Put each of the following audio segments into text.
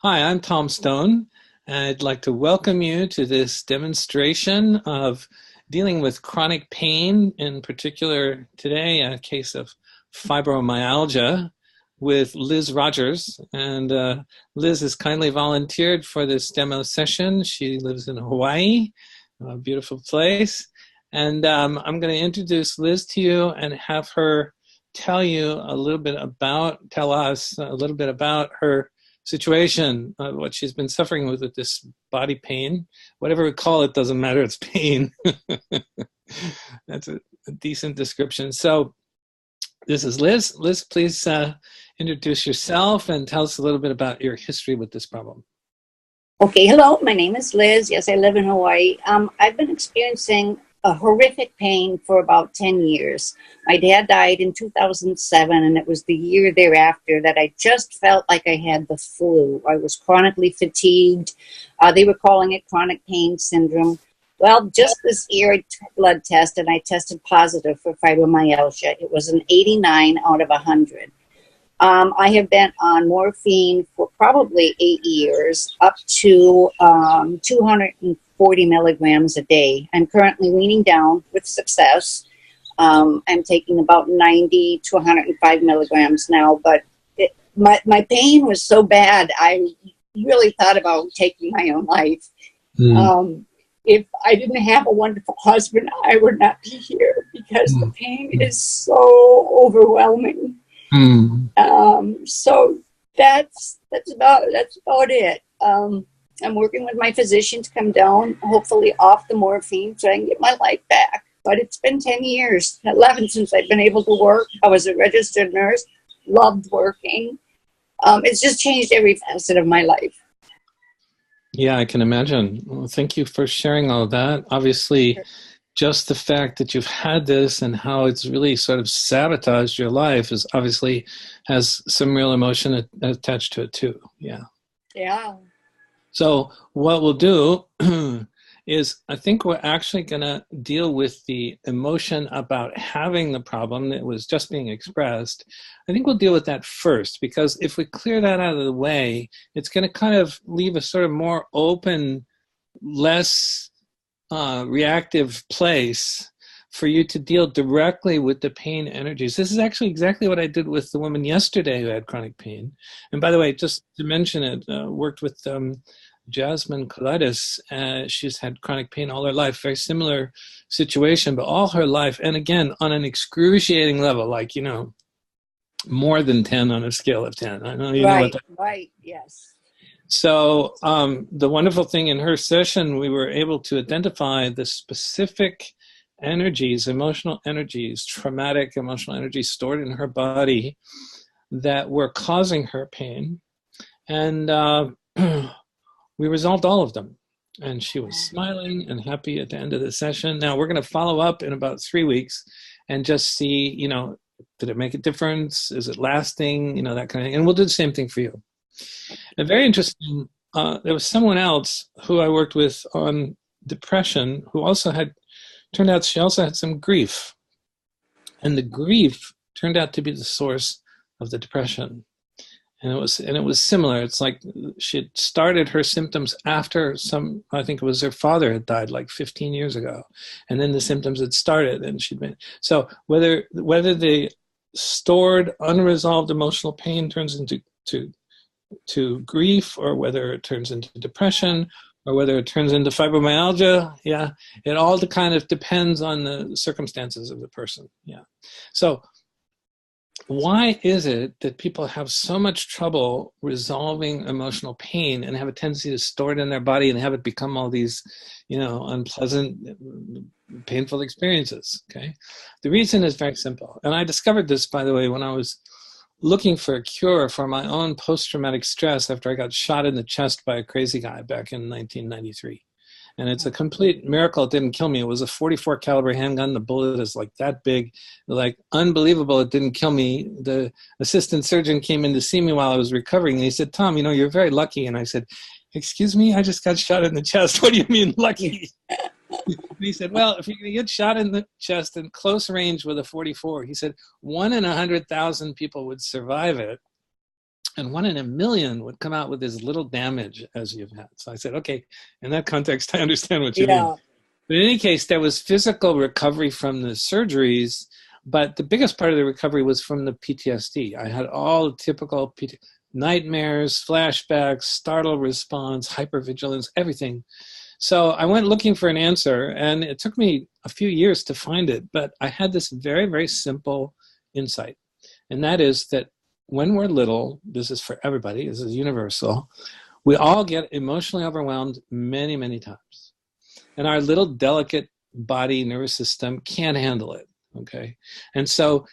Hi, I'm Tom Stone. I'd like to welcome you to this demonstration of dealing with chronic pain, in particular today, a case of fibromyalgia with Liz Rodgers. And Liz has kindly volunteered for this demo session. She lives in Hawaii, a beautiful place. And I'm going to introduce Liz to you and have her tell us a little bit about her situation, what she's been suffering with this body pain. Whatever we call it doesn't matter, it's pain. That's a decent description. So this is Liz. Liz, please introduce yourself and tell us a little bit about your history with this problem. Okay, hello, my name is Liz. Yes, I live in Hawaii. I've been experiencing a horrific pain for about 10 years. My dad died in 2007, and it was the year thereafter that I just felt like I had the flu. I was chronically fatigued. They were calling it chronic pain syndrome. Well, just this year I took a blood test, and I tested positive for fibromyalgia. It was an 89 out of 100. I have been on morphine for probably 8 years, up to 240 milligrams a day. I'm currently weaning down with success. I'm taking about 90 to 105 milligrams now, but my pain was so bad, I really thought about taking my own life. If I didn't have a wonderful husband, I would not be here because the pain is so overwhelming. So that's about it. I'm working with my physician to come down, hopefully off the morphine, so I can get my life back. But it's been 10 years, 11 since I've been able to work. I was a registered nurse, loved working. It's just changed every facet of my life. Yeah, I can imagine. Well, thank you for sharing all of that. Obviously, Sure. just the fact that you've had this and how it's really sort of sabotaged your life is obviously has some real emotion attached to it too. Yeah. Yeah. So what we'll do is I think we're actually going to deal with the emotion about having the problem that was just being expressed. I think we'll deal with that first, because if we clear that out of the way, it's going to kind of leave a sort of more open, less reactive place for you to deal directly with the pain energies. This is actually exactly what I did with the woman yesterday who had chronic pain. And by the way, just to mention it, worked with Jasmine Colitis. She's had chronic pain all her life, very similar situation, but all her life. And again, on an excruciating level, like, more than 10 on a scale of 10. I know you know what that is. Right, yes. So the wonderful thing in her session, we were able to identify the specific energies, emotional energies, traumatic emotional energies stored in her body that were causing her pain. And we resolved all of them. And she was smiling and happy at the end of the session. Now we're going to follow up in about 3 weeks and just see, did it make a difference? Is it lasting? That kind of thing. And we'll do the same thing for you. And very interesting, there was someone else who I worked with on depression who also turned out she also had some grief. And the grief turned out to be the source of the depression. And it was similar. It's like she had started her symptoms after I think it was her father had died like 15 years ago. And then the symptoms had started and so whether the stored, unresolved emotional pain turns into grief, or whether it turns into depression, or whether it turns into fibromyalgia, it all kind of depends on the circumstances of the person. So why is it that people have so much trouble resolving emotional pain and have a tendency to store it in their body and have it become all these, unpleasant, painful experiences? Okay, the reason is very simple, and I discovered this, by the way, when I was looking for a cure for my own post-traumatic stress after I got shot in the chest by a crazy guy back in 1993. And it's a complete miracle it didn't kill me. It was a 44 caliber handgun. The bullet is like that big, like unbelievable it didn't kill me. The assistant surgeon came in to see me while I was recovering, and he said, "Tom, you're very lucky." And I said, "Excuse me, I just got shot in the chest. What do you mean lucky?" And he said, "Well, if you're going to get shot in the chest in close range with a 44, he said, 1 in 100,000 people would survive it. And 1 in a million would come out with as little damage as you've had. So I said, okay, in that context, I understand what you mean. Yeah. But in any case, there was physical recovery from the surgeries, but the biggest part of the recovery was from the PTSD. I had all the typical nightmares, flashbacks, startle response, hypervigilance, everything. So I went looking for an answer, and it took me a few years to find it, but I had this very, very simple insight, and that is that when we're little, this is for everybody, this is universal, we all get emotionally overwhelmed many, many times. And our little delicate body nervous system can't handle it, okay? And so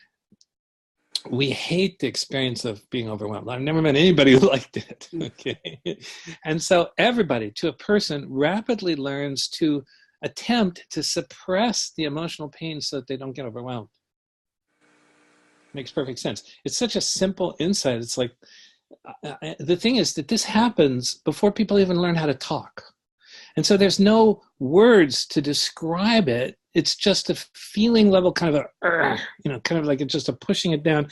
we hate the experience of being overwhelmed. I've never met anybody who liked it, okay? And so everybody, to a person, rapidly learns to attempt to suppress the emotional pain so that they don't get overwhelmed. Makes perfect sense. It's such a simple insight. It's like, the thing is that this happens before people even learn how to talk. And so there's no words to describe it. It's just a feeling level, kind of kind of like it's just a pushing it down,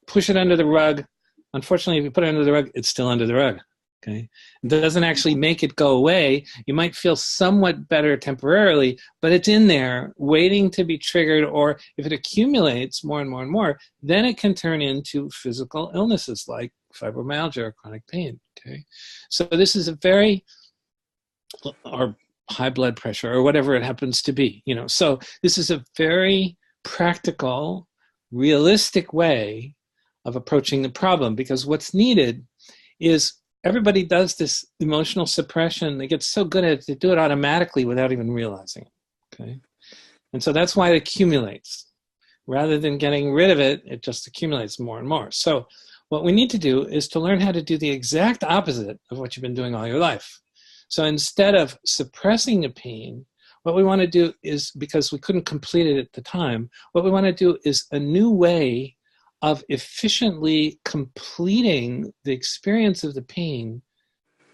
push it under the rug. Unfortunately, if you put it under the rug, it's still under the rug. Okay, it doesn't actually make it go away. You might feel somewhat better temporarily, but it's in there waiting to be triggered, or if it accumulates more and more and more, then it can turn into physical illnesses like fibromyalgia or chronic pain. Okay, so this is a very, or high blood pressure or whatever it happens to be, so this is a very practical, realistic way of approaching the problem, because what's needed is everybody does this emotional suppression. They get so good at it, they do it automatically without even realizing it, okay? And so that's why it accumulates. Rather than getting rid of it, it just accumulates more and more. So what we need to do is to learn how to do the exact opposite of what you've been doing all your life. So instead of suppressing the pain, what we want to do is, because we couldn't complete it at the time, what we want to do is a new way of efficiently completing the experience of the pain,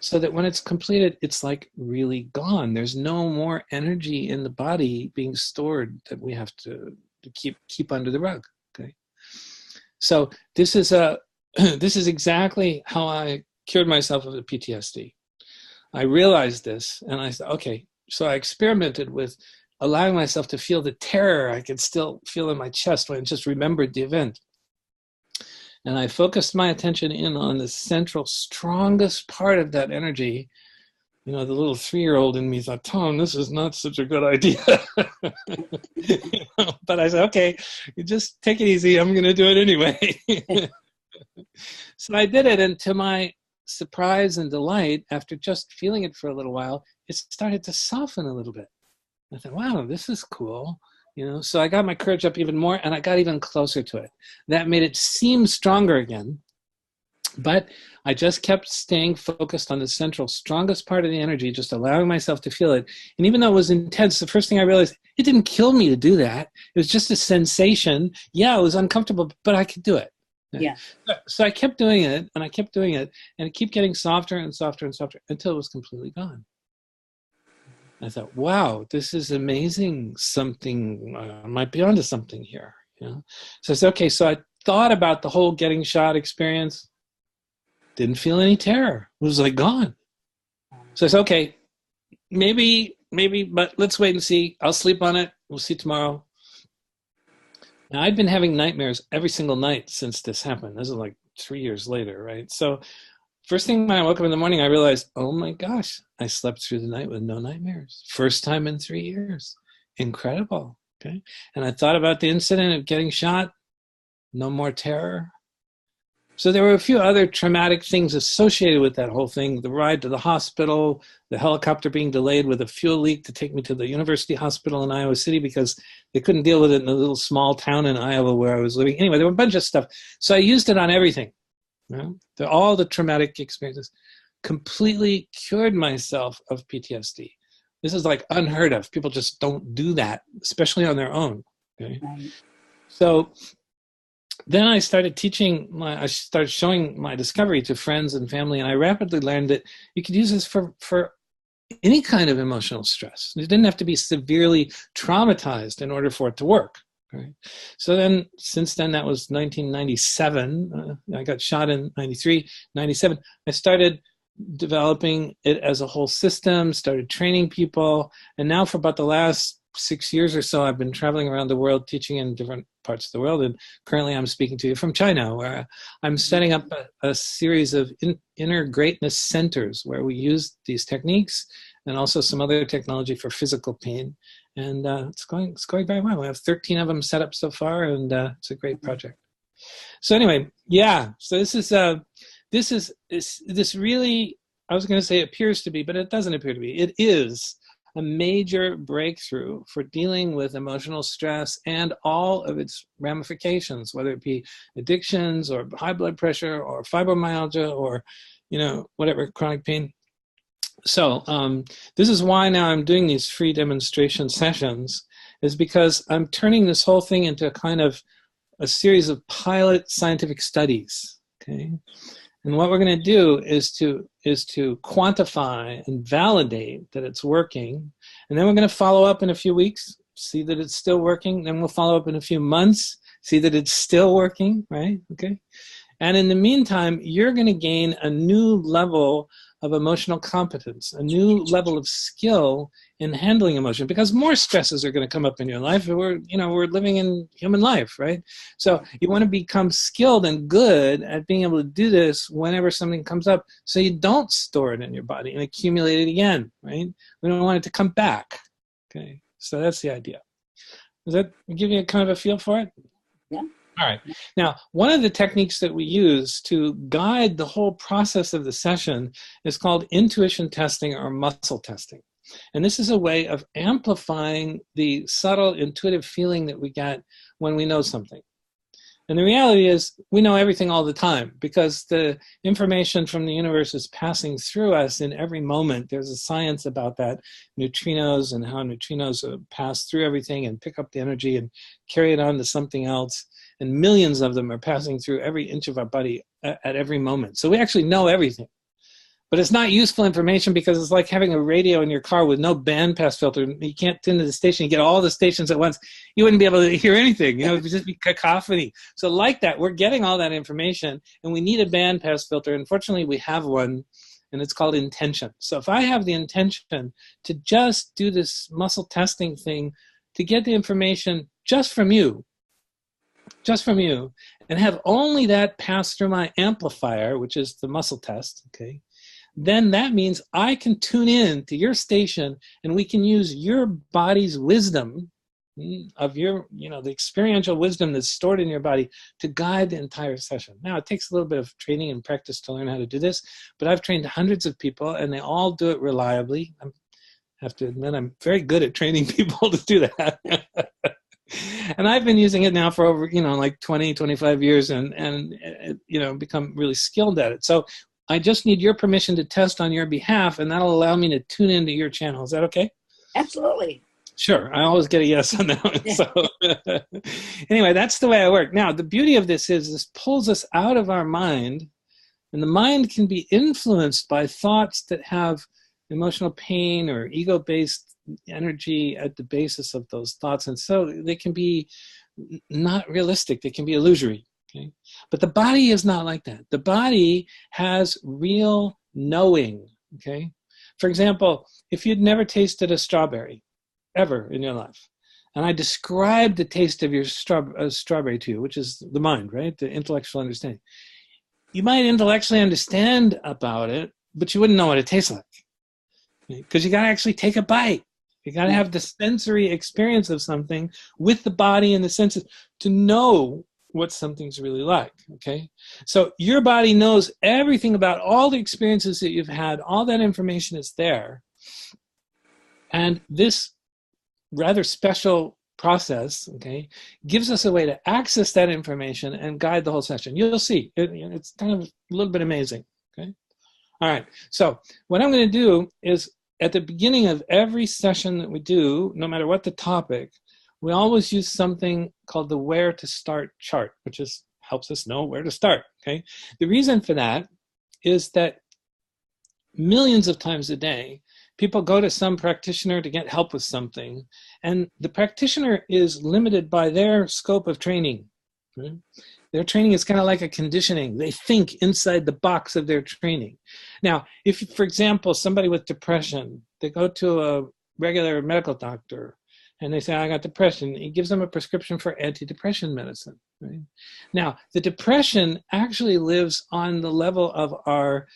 so that when it's completed, it's like really gone. There's no more energy in the body being stored that we have to keep under the rug. Okay, so this is exactly how I cured myself of the PTSD. I realized this, and I said, okay. So I experimented with allowing myself to feel the terror I could still feel in my chest when I just remembered the event. And I focused my attention in on the central, strongest part of that energy. The little 3-year-old in me thought, Tom, this is not such a good idea. But I said, okay, you just take it easy. I'm going to do it anyway. So I did it, and to my surprise and delight, after just feeling it for a little while, it started to soften a little bit. I thought, wow, this is cool. So I got my courage up even more, and I got even closer to it. That made it seem stronger again, but I just kept staying focused on the central, strongest part of the energy, just allowing myself to feel it. And even though it was intense, the first thing I realized, it didn't kill me to do that. It was just a sensation. Yeah, it was uncomfortable, but I could do it. Yeah. So I kept doing it, and I kept doing it, and it kept getting softer and softer and softer until it was completely gone. I thought, wow, this is amazing. Something, I might be onto something here. So I said, okay, so I thought about the whole getting shot experience. Didn't feel any terror. It was like gone. So I said, okay, maybe, but let's wait and see. I'll sleep on it. We'll see tomorrow. Now, I'd been having nightmares every single night since this happened. This is like 3 years later, right? So first thing when I woke up in the morning, I realized, oh my gosh, I slept through the night with no nightmares. First time in 3 years. Incredible, okay? And I thought about the incident of getting shot. No more terror. So there were a few other traumatic things associated with that whole thing. The ride to the hospital, the helicopter being delayed with a fuel leak to take me to the university hospital in Iowa City because they couldn't deal with it in a little small town in Iowa where I was living. Anyway, there were a bunch of stuff. So I used it on everything. All the traumatic experiences. Completely cured myself of PTSD. This is like unheard of. People just don't do that, especially on their own. Okay? Right. So then I started I started showing my discovery to friends and family, and I rapidly learned that you could use this for any kind of emotional stress. You didn't have to be severely traumatized in order for it to work. Right. So then, since then, that was 1997. I got shot in 93, 97. I started developing it as a whole system, started training people. And now for about the last 6 years or so, I've been traveling around the world teaching in different parts of the world. And currently I'm speaking to you from China, where I'm setting up a series of inner greatness centers where we use these techniques and also some other technology for physical pain. And it's going very well. We have 13 of them set up so far, and it's a great project. So anyway, yeah. So this really, I was going to say appears to be, but it doesn't appear to be. It is a major breakthrough for dealing with emotional stress and all of its ramifications, whether it be addictions or high blood pressure or fibromyalgia or, whatever, chronic pain. So this is why now I'm doing these free demonstration sessions, is because I'm turning this whole thing into a kind of a series of pilot scientific studies, okay? And what we're going to do is to quantify and validate that it's working. And then we're going to follow up in a few weeks, see that it's still working. Then we'll follow up in a few months, see that it's still working, right? Okay. And in the meantime, you're going to gain a new level of emotional competence, a new level of skill in handling emotion, because more stresses are going to come up in your life. We're living in human life, right? So you want to become skilled and good at being able to do this whenever something comes up, so you don't store it in your body and accumulate it again, right? We don't want it to come back. Okay, so that's the idea. Does that give you a kind of a feel for it? Yeah. All right. Now, one of the techniques that we use to guide the whole process of the session is called intuition testing or muscle testing. And this is a way of amplifying the subtle intuitive feeling that we get when we know something. And the reality is we know everything all the time, because the information from the universe is passing through us in every moment. There's a science about that, neutrinos and how neutrinos pass through everything and pick up the energy and carry it on to something else. And millions of them are passing through every inch of our body at every moment. So we actually know everything. But it's not useful information, because it's like having a radio in your car with no bandpass filter. You can't tune to the station. You get all the stations at once. You wouldn't be able to hear anything. It would just be cacophony. So like that, we're getting all that information, and we need a bandpass filter. Unfortunately, we have one, and it's called intention. So if I have the intention to just do this muscle testing thing to get the information just from you, and have only that pass through my amplifier, which is the muscle test, okay, then that means I can tune in to your station, and we can use your body's wisdom of your, the experiential wisdom that's stored in your body to guide the entire session. Now, it takes a little bit of training and practice to learn how to do this, but I've trained hundreds of people, and they all do it reliably. I have to admit, I'm very good at training people to do that. And I've been using it now for over, like 20, 25 years and become really skilled at it. So I just need your permission to test on your behalf, and that'll allow me to tune into your channel. Is that okay? Absolutely. Sure. I always get a yes on that one. Yeah. So anyway, that's the way I work. Now, the beauty of this is this pulls us out of our mind, and the mind can be influenced by thoughts that have emotional pain or ego-based energy at the basis of those thoughts. And so they can be not realistic. They can be illusory. Okay? But the body is not like that. The body has real knowing. Okay? For example, if you'd never tasted a strawberry ever in your life, and I described the taste of your strawberry to you, which is the mind, right? The intellectual understanding. You might intellectually understand about it, but you wouldn't know what it tastes like. Because you got to actually take a bite. You got to have the sensory experience of something with the body and the senses to know what something's really like, okay? So your body knows everything about all the experiences that you've had. All that information is there. And this rather special process, okay, gives us a way to access that information and guide the whole session. You'll see. It's kind of a little bit amazing, okay? All right. So what I'm going to do is, at the beginning of every session that we do, no matter what the topic, we always use something called the where to start chart, which helps us know where to start, okay? The reason for that is that millions of times a day, people go to some practitioner to get help with something, and the practitioner is limited by their scope of training. Right? Their training is kind of like a conditioning. They think inside the box of their training. Now, if, for example, somebody with depression, they go to a regular medical doctor and they say, I got depression. He gives them a prescription for antidepressant medicine. Right? Now, the depression actually lives on the level of our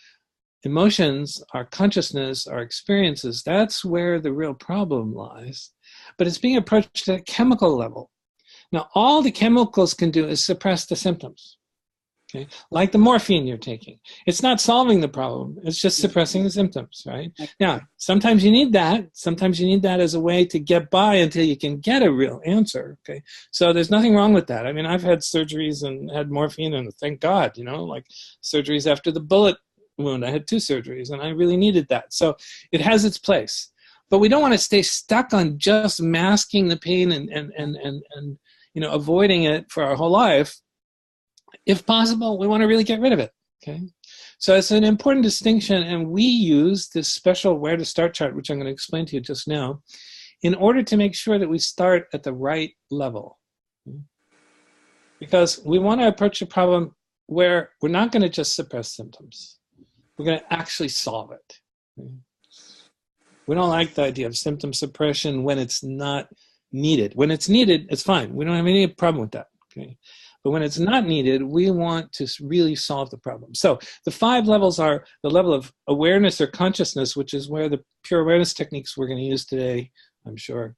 emotions, our consciousness, our experiences. That's where the real problem lies. But it's being approached at a chemical level. Now, all the chemicals can do is suppress the symptoms, okay? Like the morphine you're taking. It's not solving the problem. It's just suppressing the symptoms, right? Now, sometimes you need that. Sometimes you need that as a way to get by until you can get a real answer, okay? So there's nothing wrong with that. I mean, I've had surgeries and had morphine, and thank God, you know, like surgeries after the bullet wound. I had 2 surgeries, and I really needed that. So it has its place. But we don't want to stay stuck on just masking the pain and you know, avoiding it for our whole life. If possible, we want to really get rid of it, okay? So it's an important distinction, and we use this special where to start chart, which I'm going to explain to you just now, in order to make sure that we start at the right level. Because we want to approach a problem where we're not going to just suppress symptoms. We're going to actually solve it. Okay? We don't like the idea of symptom suppression when it's not needed. When it's needed, it's fine. We don't have any problem with that. Okay? But when it's not needed, we want to really solve the problem. So the 5 levels are the level of awareness or consciousness, which is where the pure awareness techniques we're going to use today, I'm sure,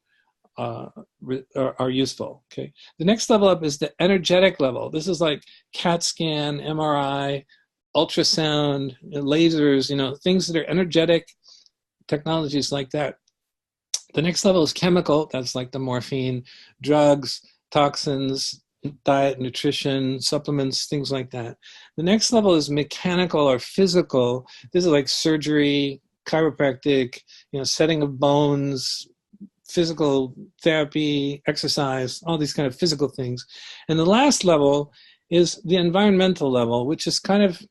are useful. Okay. The next level up is the energetic level. This is like CAT scan, MRI, ultrasound, lasers, you know, things that are energetic, technologies like that. The next level is chemical. That's like the morphine, drugs, toxins, diet, nutrition, supplements, things like that. The next level is mechanical or physical. This is like surgery, chiropractic, you know, setting of bones, physical therapy, exercise, all these kind of physical things. And the last level is the environmental level, which is kind of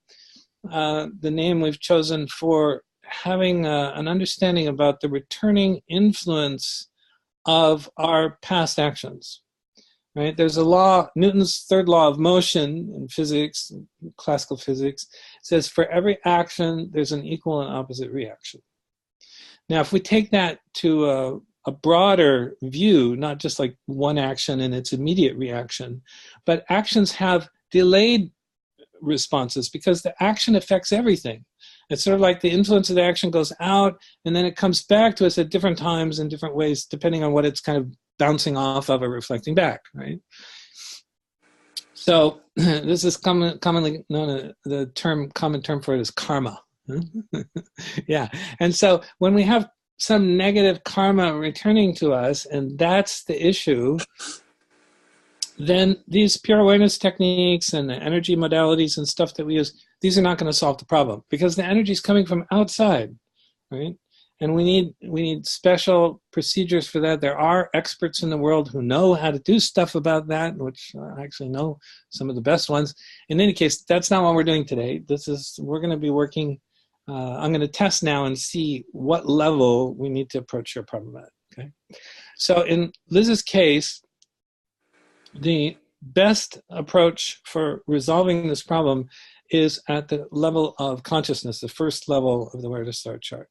the name we've chosen for having an understanding about the returning influence of our past actions, right? There's a law, Newton's 3rd law of motion in physics, classical physics, says for every action, there's an equal and opposite reaction. Now, if we take that to a broader view, not just like one action and its immediate reaction, but actions have delayed responses because the action affects everything. It's sort of like the influence of the action goes out and then it comes back to us at different times in different ways, depending on what it's kind of bouncing off of or reflecting back, right? So this is commonly known as the common term for it is karma. Yeah. And so when we have some negative karma returning to us, and that's the issue, then these pure awareness techniques and the energy modalities and stuff that we use, these are not going to solve the problem because the energy is coming from outside, right? And we need special procedures for that. There are experts in the world who know how to do stuff about that, which I actually know some of the best ones. In any case, that's not what we're doing today. We're going to be working, I'm going to test now and see what level we need to approach your problem at, okay? So in Liz's case, the best approach for resolving this problem is at the level of consciousness, the first level of the where to start chart.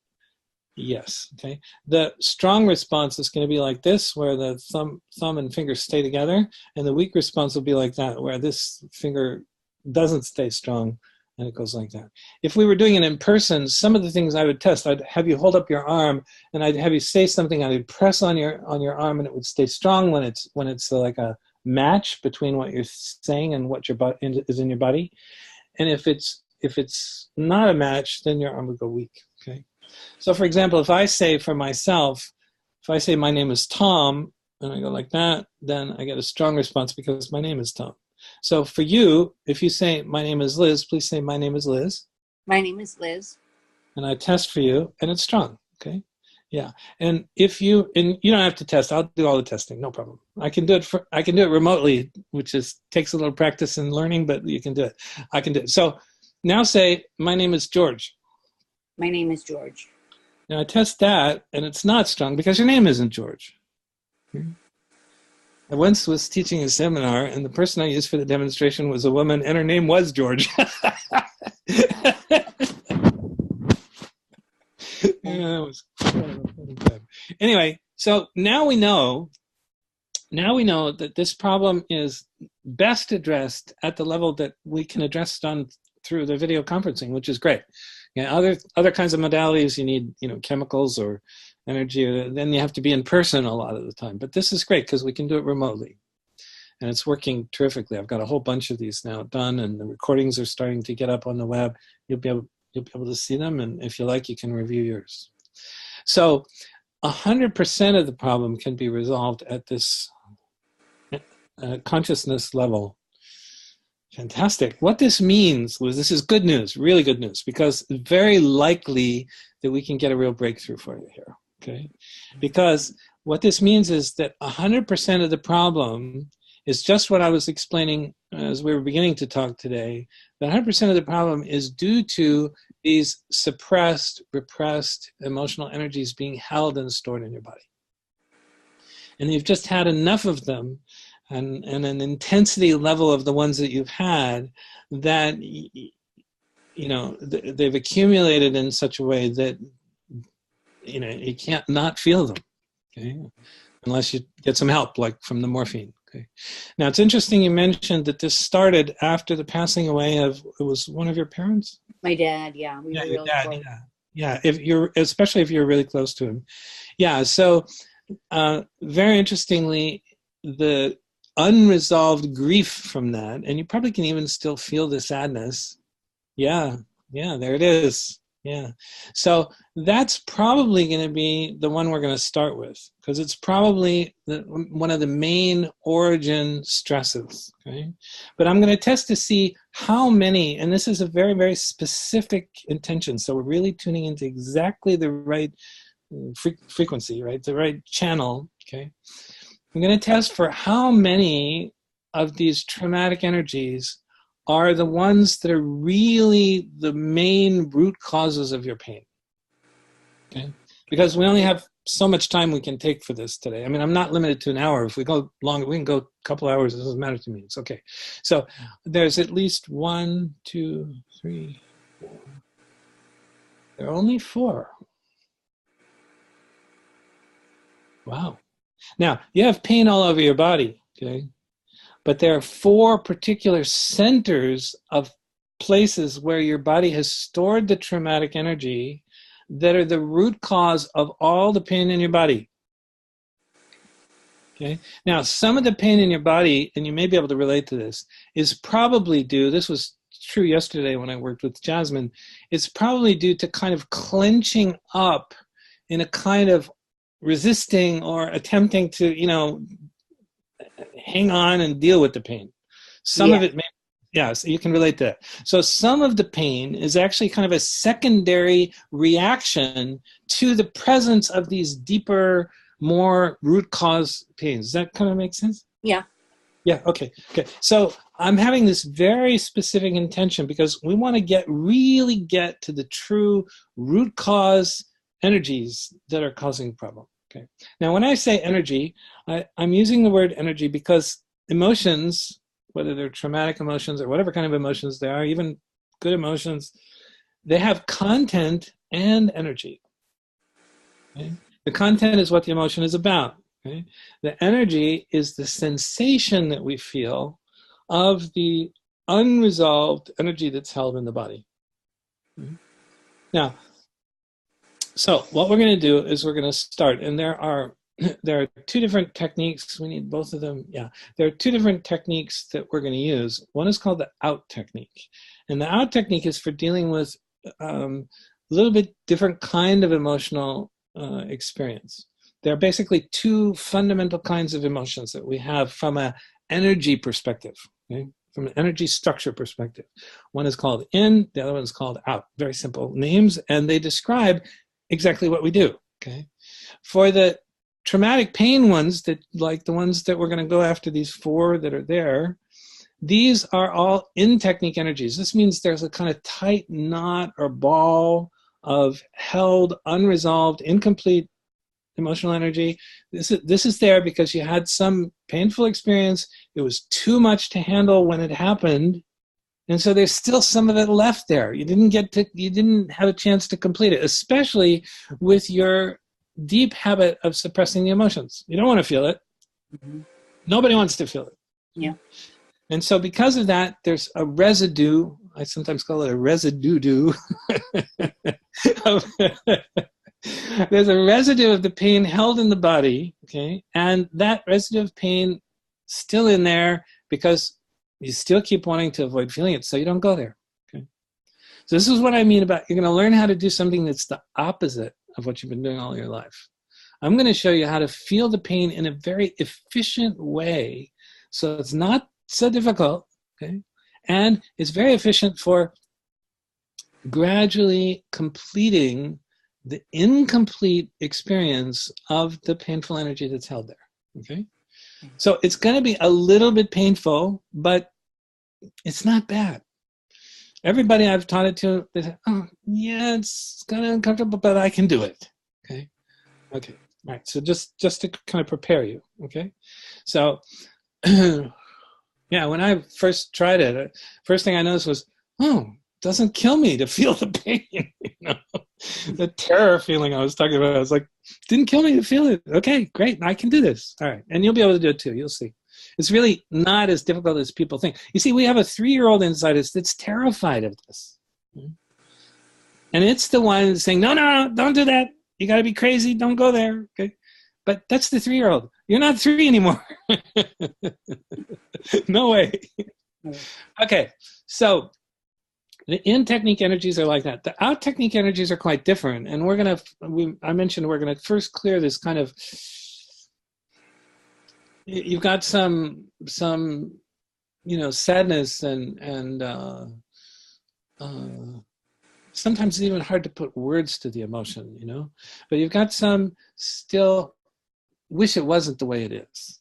Yes, okay. The strong response is going to be like this, where the thumb and finger stay together, and the weak response will be like that, where this finger doesn't stay strong, and it goes like that. If we were doing it in person, some of the things I would test, I'd have you hold up your arm, and I'd have you say something, I'd press on your arm, and it would stay strong when it's like a match between what you're saying and what is in your body. And if it's not a match, then your arm would go weak, okay? So for example, if I say for myself, if I say my name is Tom, and I go like that, then I get a strong response because my name is Tom. So for you, if you say my name is Liz, please say my name is Liz. My name is Liz. And I test for you, and it's strong, okay? Yeah, and you don't have to test. I'll do all the testing, no problem. I can do it remotely, which takes a little practice and learning, but you can do it. I can do it. So now say, my name is George. My name is George. Now I test that, and it's not strong because your name isn't George. I once was teaching a seminar, and the person I used for the demonstration was a woman, and her name was George. Yeah, it was kind of a funny time. Anyway, so now we know that this problem is best addressed at the level that we can address it on through the video conferencing, which is great. Other kinds of modalities, you need chemicals or energy, or then you have to be in person a lot of the time. But this is great because we can do it remotely, and it's working terrifically. I've got a whole bunch of these now done, and the recordings are starting to get up on the web. You'll be able to see them, and if you like, you can review yours. So 100% of the problem can be resolved at this consciousness level. Fantastic. What this means was, this is good news, really good news, because it's very likely that we can get a real breakthrough for you here, okay? Because what this means is that 100% of the problem is just what I was explaining as we were beginning to talk today. That 100% of the problem is due to these suppressed, repressed emotional energies being held and stored in your body. And you've just had enough of them, and an intensity level of the ones that you've had, that they've accumulated in such a way that you can't not feel them, okay? Unless you get some help, like from the morphine. Okay. Now it's interesting you mentioned that this started after the passing away of, it was one of your parents? My dad, yeah. We were Your really dad, close. yeah. Especially if you're really close to him. Yeah, so very interestingly, the unresolved grief from that, and you probably can even still feel the sadness. Yeah, there it is. Yeah. So that's probably going to be the one we're going to start with, because it's probably one of the main origin stresses. Okay. But I'm going to test to see how many, and this is a very, very specific intention. So we're really tuning into exactly the right frequency, right? The right channel. Okay. I'm going to test for how many of these traumatic energies are the ones that are really the main root causes of your pain. Okay? Because we only have so much time we can take for this today. I mean, I'm not limited to an hour. If we go longer, we can go a couple hours. It doesn't matter to me. It's okay. So there's at least 1, 2, 3, 4. There are only 4. Wow. Now, you have pain all over your body, okay? But there are 4 particular centers of places where your body has stored the traumatic energy that are the root cause of all the pain in your body. Okay. Now, some of the pain in your body, and you may be able to relate to this, is probably due, this was true yesterday when I worked with Jasmine, it's probably due to kind of clenching up in a kind of resisting or attempting to, hang on and deal with the pain. Some of it may, so you can relate to that. So some of the pain is actually kind of a secondary reaction to the presence of these deeper, more root cause pains. Does that kind of make sense? Yeah. Yeah, okay. So I'm having this very specific intention because we want to really get to the true root cause energies that are causing problem. Okay. Now, when I say energy, I'm using the word energy because emotions, whether they're traumatic emotions or whatever kind of emotions they are, even good emotions, they have content and energy. Okay? The content is what the emotion is about. Okay? The energy is the sensation that we feel of the unresolved energy that's held in the body. Okay? Now, so what we're going to do is we're going to start, and there are 2 different techniques. We need both of them. Yeah, there are 2 different techniques that we're going to use. One is called the out technique, and the out technique is for dealing with a little bit different kind of emotional experience. There are basically 2 fundamental kinds of emotions that we have from an energy perspective. Okay? From an energy structure perspective. One is called in, the other one is called out. Very simple names, and they describe exactly what we do. Okay, for the traumatic pain ones, that like the ones that we're going to go after, these 4 that are there, these are all in technique energies. This means there's a kind of tight knot or ball of held, unresolved, incomplete emotional energy. This is there because you had some painful experience. It was too much to handle when it happened. And so there's still some of it left there. You didn't have a chance to complete it, especially with your deep habit of suppressing the emotions. You don't want to feel it. Mm-hmm. Nobody Nobody wants to feel it. Yeah. And so because of that, there's a residue. I sometimes call it a residue. There's a residue of the pain held in the body, okay? And that residue of pain still in there because you still keep wanting to avoid feeling it, so you don't go there, okay? So this is what I mean about you're going to learn how to do something that's the opposite of what you've been doing all your life. I'm going to show you how to feel the pain in a very efficient way so it's not so difficult, okay? And it's very efficient for gradually completing the incomplete experience of the painful energy that's held there, okay? So it's going to be a little bit painful, but it's not bad. Everybody I've taught it to, they say, oh, yeah, it's kind of uncomfortable, but I can do it, okay? Okay, all right, so just to kind of prepare you, okay? So, yeah, when I first tried it, first thing I noticed was, oh, it doesn't kill me to feel the pain, you know? The terror feeling I was talking about. I was like, didn't kill me to feel it. Okay, great, I can do this. All right, and you'll be able to do it too, you'll see. It's really not as difficult as people think. You see, we have a 3-year-old inside us that's terrified of this. And it's the one saying, no, don't do that. You got to be crazy, don't go there, okay? But that's the 3-year-old. You're not 3 anymore. No way. Okay, so the in-technique energies are like that. The out-technique energies are quite different. And I mentioned we're going to first clear this kind of, you've got some sadness and sometimes it's even hard to put words to the emotion, but you've got some still wish it wasn't the way it is.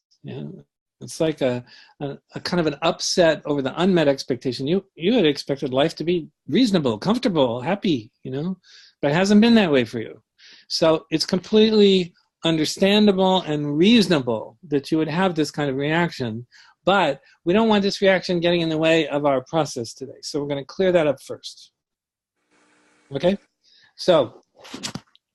It's like a kind of an upset over the unmet expectation. You had expected life to be reasonable, comfortable, happy, but it hasn't been that way for you. So it's completely understandable and reasonable that you would have this kind of reaction, but we don't want this reaction getting in the way of our process today. So we're going to clear that up first. Okay? So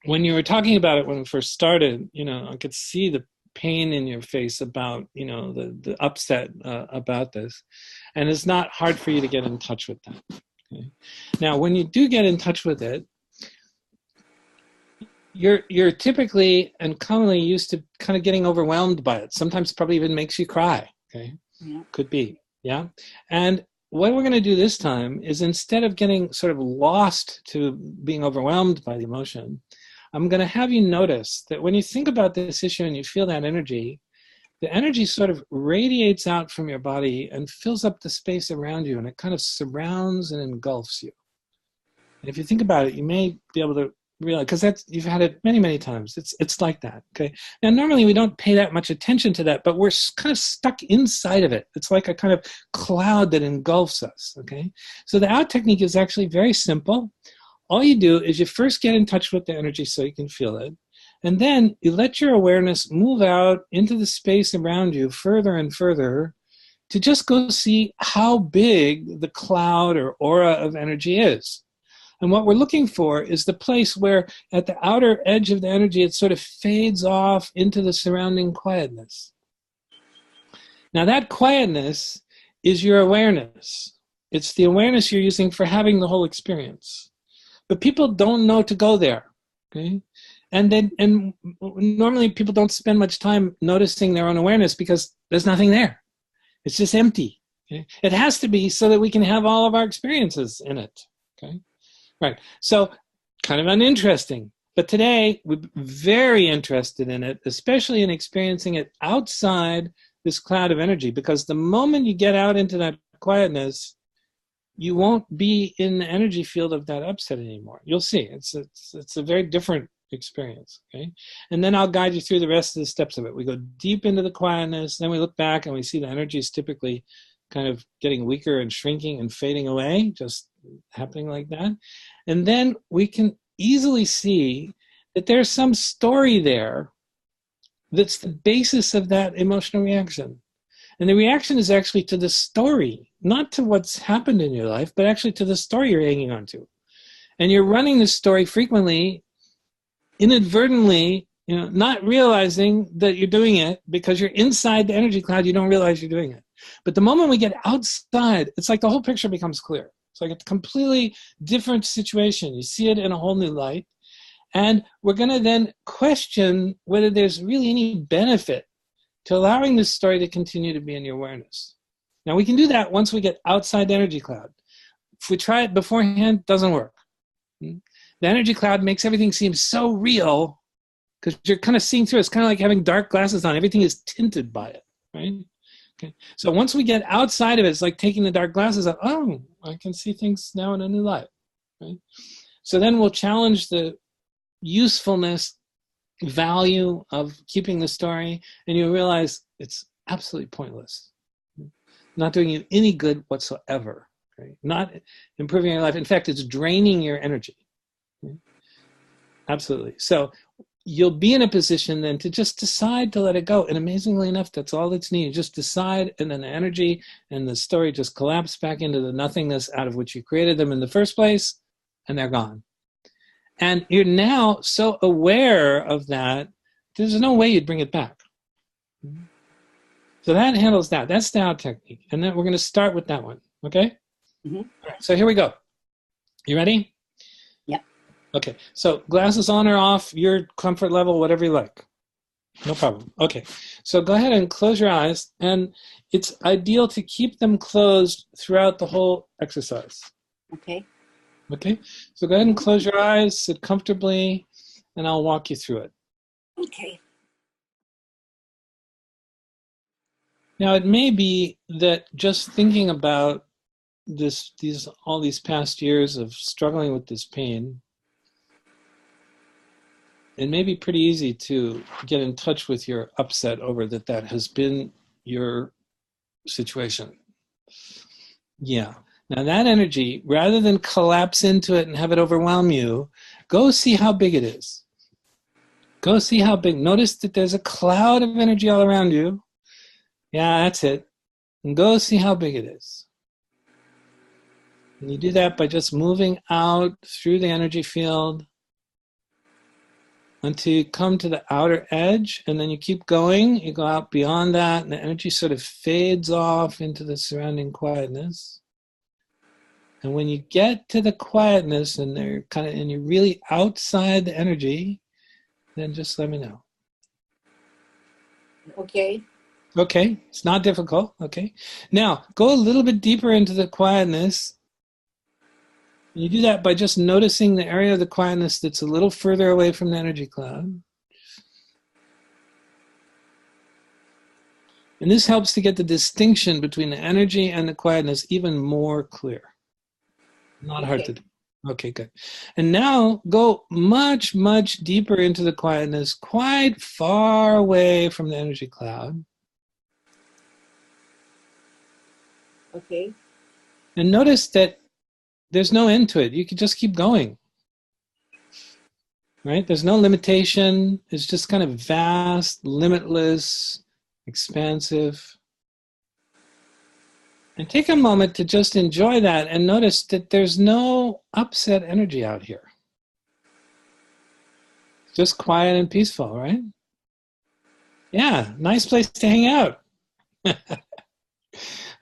when you were talking about it when we first started, I could see the pain in your face about, the upset about this. And it's not hard for you to get in touch with that. Okay? Now, when you do get in touch with it, you're typically and commonly used to kind of getting overwhelmed by it. Sometimes it probably even makes you cry. Okay? Yeah. Could be. Yeah. And what we're going to do this time is instead of getting sort of lost to being overwhelmed by the emotion, I'm going to have you notice that when you think about this issue and you feel that energy, the energy sort of radiates out from your body and fills up the space around you, and it kind of surrounds and engulfs you. And if you think about it, you may be able to realize, because you've had it many, many times. It's like that. Okay. Now, normally we don't pay that much attention to that, but we're kind of stuck inside of it. It's like a kind of cloud that engulfs us. Okay. So the out technique is actually very simple. All you do is you first get in touch with the energy so you can feel it. And then you let your awareness move out into the space around you further and further to just go see how big the cloud or aura of energy is. And what we're looking for is the place where at the outer edge of the energy, it sort of fades off into the surrounding quietness. Now that quietness is your awareness. It's the awareness you're using for having the whole experience. But people don't know to go there, okay? And normally people don't spend much time noticing their own awareness because there's nothing there. It's just empty. Okay? It has to be so that we can have all of our experiences in it, okay? Right, so kind of uninteresting. But today, we're very interested in it, especially in experiencing it outside this cloud of energy, because the moment you get out into that quietness, you won't be in the energy field of that upset anymore. You'll see. It's a very different experience, okay? And then I'll guide you through the rest of the steps of it. We go deep into the quietness, then we look back and we see the energy is typically kind of getting weaker and shrinking and fading away, just happening like that. And then we can easily see that there's some story there that's the basis of that emotional reaction. And the reaction is actually to the story, not to what's happened in your life, but actually to the story you're hanging on to. And you're running this story frequently, inadvertently, not realizing that you're doing it because you're inside the energy cloud, you don't realize you're doing it. But the moment we get outside, it's like the whole picture becomes clear. It's like a completely different situation. You see it in a whole new light. And we're going to then question whether there's really any benefit to allowing this story to continue to be in your awareness. Now, we can do that once we get outside the energy cloud. If we try it beforehand, it doesn't work. The energy cloud makes everything seem so real because you're kind of seeing through it. It's kind of like having dark glasses on. Everything is tinted by it, right? Okay. So once we get outside of it, it's like taking the dark glasses off. Oh, I can see things now in a new light, right? So then we'll challenge the usefulness, value of keeping the story, and you realize it's absolutely pointless. Not doing you any good whatsoever. Right? Not improving your life. In fact, it's draining your energy. Right? Absolutely. So you'll be in a position then to just decide to let it go. And amazingly enough, that's all that's needed. Just decide, and then the energy and the story just collapse back into the nothingness out of which you created them in the first place, and they're gone. And you're now so aware of that, there's no way you'd bring it back. So that handles that. That's the out technique. And then we're going to start with that one. Okay? Mm-hmm. All right, so here we go. You ready? Yeah. Okay. So glasses on or off, your comfort level, whatever you like. No problem. Okay. So go ahead and close your eyes. And it's ideal to keep them closed throughout the whole exercise. Okay. Okay, so go ahead and close your eyes, sit comfortably, and I'll walk you through it. Okay. Now, it may be that just thinking about all these past years of struggling with this pain, it may be pretty easy to get in touch with your upset over that has been your situation. Yeah. Now that energy, rather than collapse into it and have it overwhelm you, go see how big it is. Go see how big. Notice that there's a cloud of energy all around you. Yeah, that's it. And go see how big it is. And you do that by just moving out through the energy field until you come to the outer edge, and then you keep going. You go out beyond that, and the energy sort of fades off into the surrounding quietness. And when you get to the quietness and you're really outside the energy, then just let me know. Okay. Okay, it's not difficult. Okay. Now, go a little bit deeper into the quietness. You do that by just noticing the area of the quietness that's a little further away from the energy cloud. And this helps to get the distinction between the energy and the quietness even more clear. Not hard to do. Okay, good. And now go much, much deeper into the quietness, quite far away from the energy cloud. Okay. And notice that there's no end to it. You can just keep going. Right? There's no limitation. It's just kind of vast, limitless, expansive. And take a moment to just enjoy that and notice that there's no upset energy out here. Just quiet and peaceful, right? Yeah, nice place to hang out.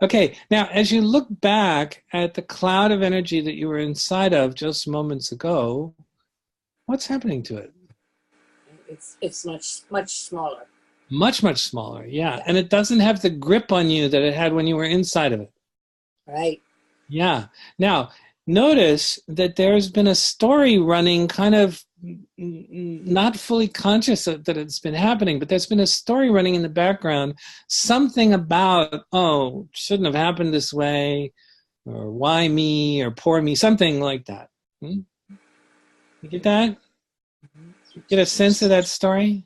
Okay, now as you look back at the cloud of energy that you were inside of just moments ago, what's happening to it? It's much smaller. Much, much smaller, yeah. And it doesn't have the grip on you that it had when you were inside of it. Right. Yeah. Now, notice that there's been a story running kind of not fully conscious that it's been happening, but there's been a story running in the background, something about, oh, shouldn't have happened this way, or why me, or poor me, something like that. You get that? Get a sense of that story?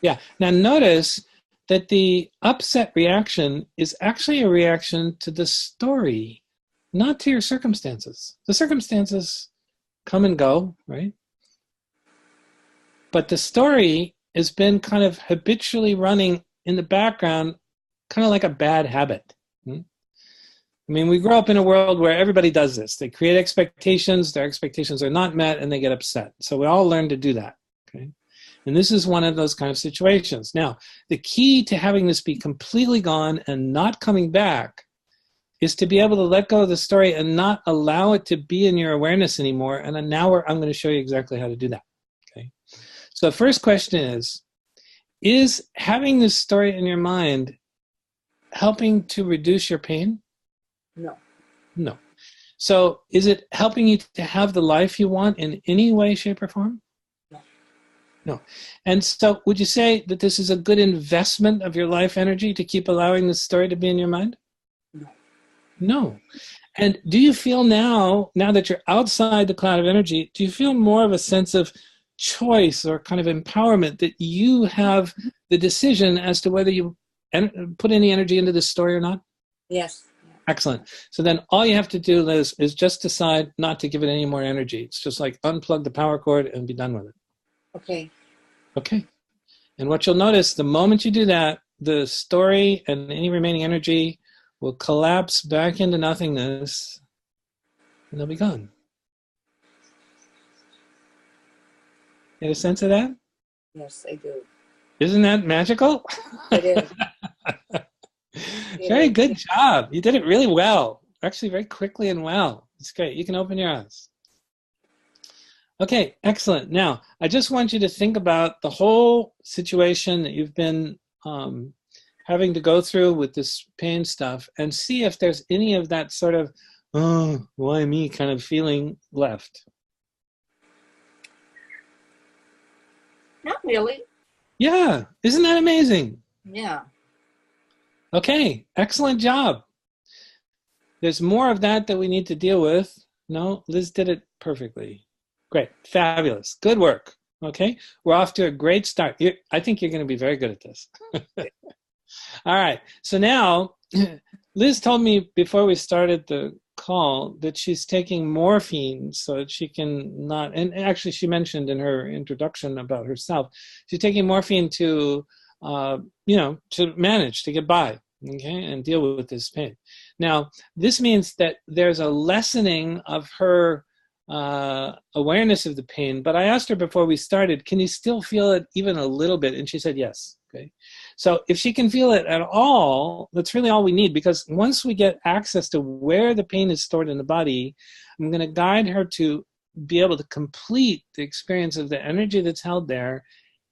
Yeah. Now notice that the upset reaction is actually a reaction to the story, not to your circumstances. The circumstances come and go, right? But the story has been kind of habitually running in the background, kind of like a bad habit. I mean, we grow up in a world where everybody does this. They create expectations, their expectations are not met, and they get upset. So we all learn to do that, okay? And this is one of those kind of situations. Now, the key to having this be completely gone and not coming back is to be able to let go of the story and not allow it to be in your awareness anymore. And then now I'm going to show you exactly how to do that, okay? So the first question is having this story in your mind helping to reduce your pain? No. No. So is it helping you to have the life you want in any way, shape, or form? No. No. And so would you say that this is a good investment of your life energy to keep allowing this story to be in your mind? No. No. And do you feel now that you're outside the cloud of energy, do you feel more of a sense of choice or kind of empowerment that you have the decision as to whether you put any energy into this story or not? Yes. Excellent. So then all you have to do, Liz, is just decide not to give it any more energy. It's just like unplug the power cord and be done with it. Okay. Okay. And what you'll notice, the moment you do that, the story and any remaining energy will collapse back into nothingness and they'll be gone. Get a sense of that? Yes, I do. Isn't that magical? It is. Very good job. You did it really well. Actually, very quickly and well. It's great. You can open your eyes. Okay, excellent. Now, I just want you to think about the whole situation that you've been having to go through with this pain stuff and see if there's any of that sort of, oh, why me kind of feeling left. Not really. Yeah, isn't that amazing? Yeah. Okay, excellent job. There's more of that we need to deal with. No, Liz did it perfectly. Great, fabulous, good work. Okay, we're off to a great start. I think you're going to be very good at this. All right, so now Liz told me before we started the call that she's taking morphine so that she can not, and actually she mentioned in her introduction about herself, she's taking morphine to, to manage, to get by, okay, and deal with this pain. Now, this means that there's a lessening of her awareness of the pain, but I asked her before we started, can you still feel it even a little bit? And she said yes. Okay, so if she can feel it at all, that's really all we need, because once we get access to where the pain is stored in the body, I'm going to guide her to be able to complete the experience of the energy that's held there,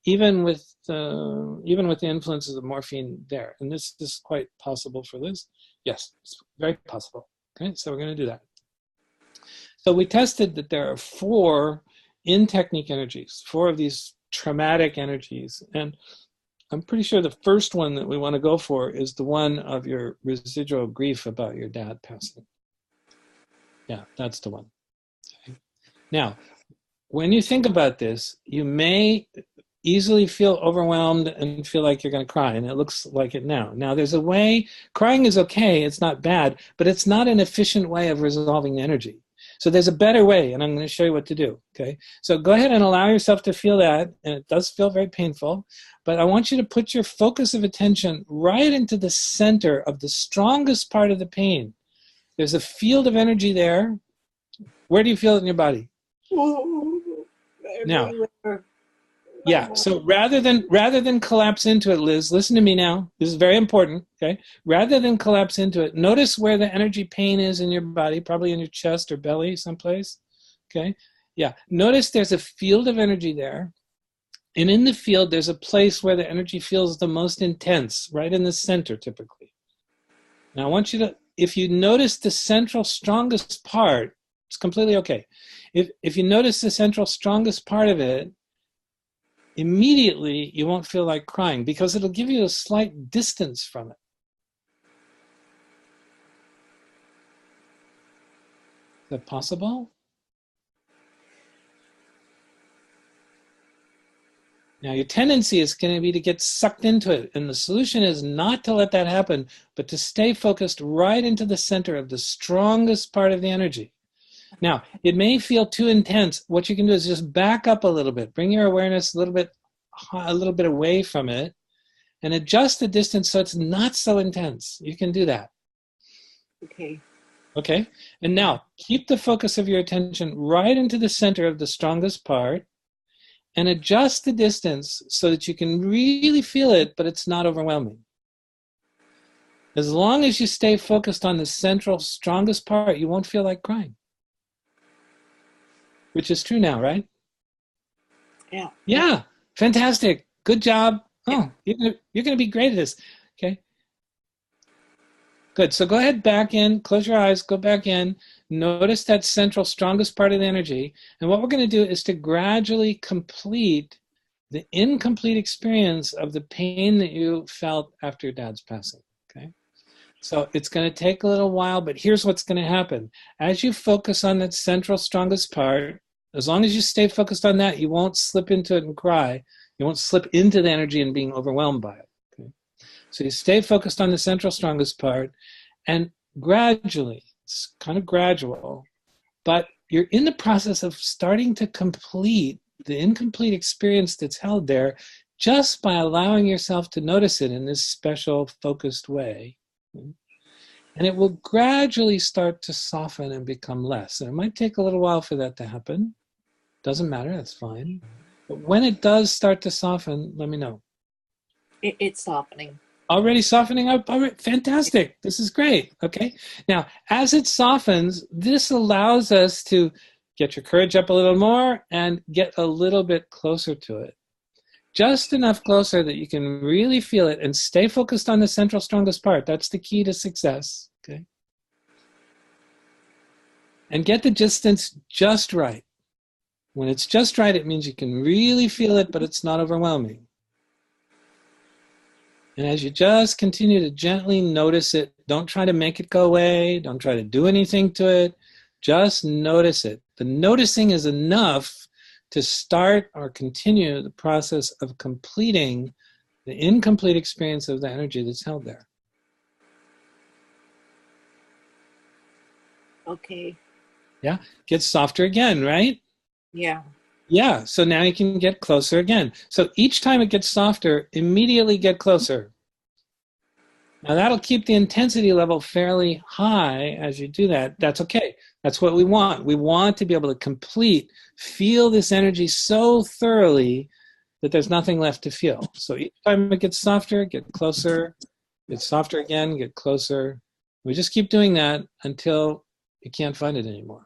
even with the influences of morphine there. And this is quite possible for Liz. Yes, it's very possible. Okay, so we're going to do that. So we tested that there are 4 in-technique energies, 4 of these traumatic energies. And I'm pretty sure the first one that we want to go for is the one of your residual grief about your dad passing. Yeah, that's the one. Okay. Now, when you think about this, you may easily feel overwhelmed and feel like you're going to cry, and it looks like it now. Now, there's a way, crying is okay, it's not bad, but it's not an efficient way of resolving energy. So there's a better way, and I'm going to show you what to do, okay? So go ahead and allow yourself to feel that, and it does feel very painful, but I want you to put your focus of attention right into the center of the strongest part of the pain. There's a field of energy there. Where do you feel it in your body? Now, yeah, so rather than collapse into it, Liz, listen to me now. This is very important, okay? Rather than collapse into it, notice where the energy pain is in your body, probably in your chest or belly someplace, okay? Yeah, notice there's a field of energy there, and in the field there's a place where the energy feels the most intense, right in the center typically. Now I want you to, if you notice the central strongest part, it's completely okay. If you notice the central strongest part of it, immediately you won't feel like crying because it'll give you a slight distance from it. Is that possible? Now your tendency is going to be to get sucked into it, and the solution is not to let that happen, but to stay focused right into the center of the strongest part of the energy. Now, it may feel too intense. What you can do is just back up a little bit. Bring your awareness a little bit away from it and adjust the distance so it's not so intense. You can do that. Okay. Okay? And now, keep the focus of your attention right into the center of the strongest part and adjust the distance so that you can really feel it, but it's not overwhelming. As long as you stay focused on the central, strongest part, you won't feel like crying. Which is true now, right? Yeah. Yeah. Fantastic. Good job. Oh, you're gonna be great at this. Okay. Good. So go ahead back in, close your eyes, go back in, notice that central, strongest part of the energy. And what we're going to do is to gradually complete the incomplete experience of the pain that you felt after your dad's passing. Okay. So it's going to take a little while, but here's what's going to happen. As you focus on that central, strongest part, as long as you stay focused on that, you won't slip into it and cry. You won't slip into the energy and being overwhelmed by it. Okay? So you stay focused on the central, strongest part, and gradually, it's kind of gradual, but you're in the process of starting to complete the incomplete experience that's held there just by allowing yourself to notice it in this special, focused way. And it will gradually start to soften and become less. And it might take a little while for that to happen. Doesn't matter, that's fine. But when it does start to soften, let me know. It's softening. Already softening up? All right, fantastic. This is great. Okay. Now, as it softens, this allows us to get your courage up a little more and get a little bit closer to it. Just enough closer that you can really feel it and stay focused on the central strongest part. That's the key to success. Okay. And get the distance just right. When it's just right, it means you can really feel it, but it's not overwhelming. And as you just continue to gently notice it, don't try to make it go away. Don't try to do anything to it. Just notice it. The noticing is enough to start or continue the process of completing the incomplete experience of the energy that's held there. Okay. Yeah, get softer again, right? Yeah. Yeah, so now you can get closer again. So each time it gets softer, immediately get closer. Now that'll keep the intensity level fairly high as you do that. That's okay. That's what we want. We want to be able to feel this energy so thoroughly that there's nothing left to feel. So each time it gets softer, get closer, get softer again, get closer. We just keep doing that until you can't find it anymore.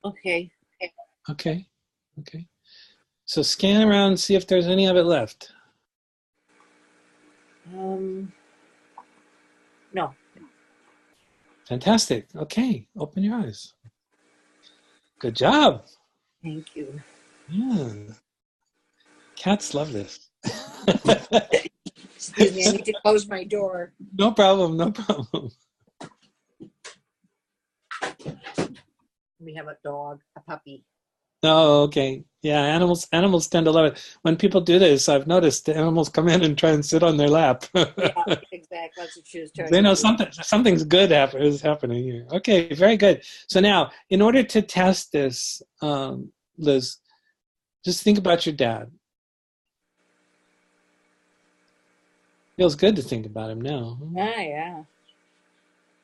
Okay. Okay. Okay. So scan around and see if there's any of it left. No. Fantastic. Okay. Open your eyes. Good job. Thank you. Yeah. Cats love this. Excuse me, I need to close my door. No problem. No problem. We have a dog, a puppy. Oh, okay. Yeah, animals tend to love it. When people do this, I've noticed the animals come in and try and sit on their lap. Yeah, exactly. That's what she was trying They know to do. something's good is happening here. Okay, very good. So now, in order to test this, Liz, just think about your dad. Feels good to think about him now. Ah, yeah.